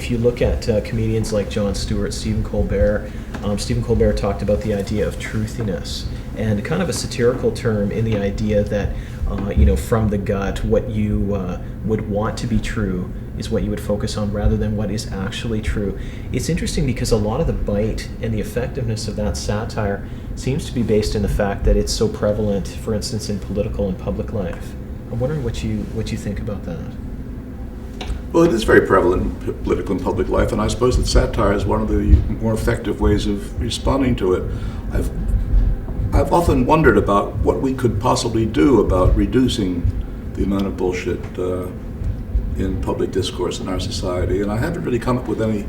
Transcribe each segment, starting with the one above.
if you look at comedians like Jon Stewart, Stephen Colbert talked about the idea of truthiness, and kind of a satirical term in the idea that, from the gut, what you would want to be true is what you would focus on rather than what is actually true. It's interesting because a lot of the bite and the effectiveness of that satire seems to be based in the fact that it's so prevalent, for instance, in political and public life. I'm wondering what you think about that. Well, it is very prevalent in political and public life, and I suppose that satire is one of the more effective ways of responding to it. I've often wondered about what we could possibly do about reducing the amount of bullshit in public discourse in our society, and I haven't really come up with any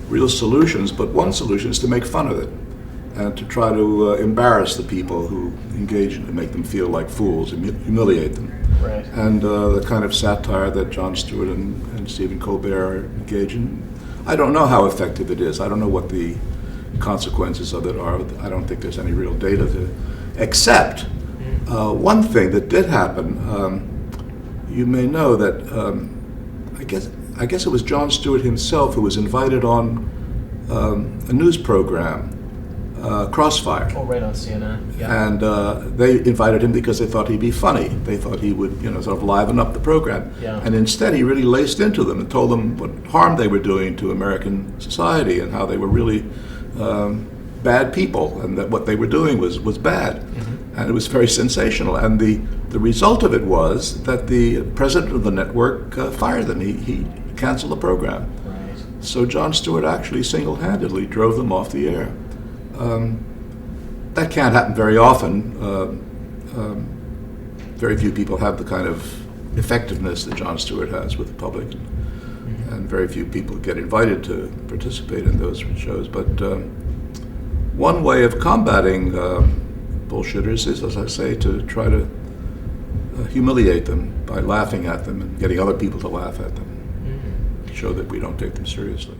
real solutions, but one solution is to make fun of it and to try to embarrass the people who engage in it, make them feel like fools, humiliate them. Right. And the kind of satire that Jon Stewart and Stephen Colbert engage in, I don't know how effective it is. I don't know what the consequences of it are. I don't think there's any real data to, except one thing that did happen. You may know that I guess it was Jon Stewart himself who was invited on a news program, Crossfire. Oh, right, on CNN. Yeah. And they invited him because they thought he'd be funny. They thought he would, sort of liven up the program. Yeah. And instead, he really laced into them and told them what harm they were doing to American society and how they were really bad people, and that what they were doing was bad. Mm-hmm. And it was very sensational. And the result of it was that the president of the network fired them. He canceled the program. Right. So Jon Stewart actually single-handedly drove them off the air. That can't happen very often. Very few people have the kind of effectiveness that Jon Stewart has with the public, and very few people get invited to participate in those shows. But one way of combating bullshitters is, as I say, to try to humiliate them by laughing at them and getting other people to laugh at them, show that we don't take them seriously.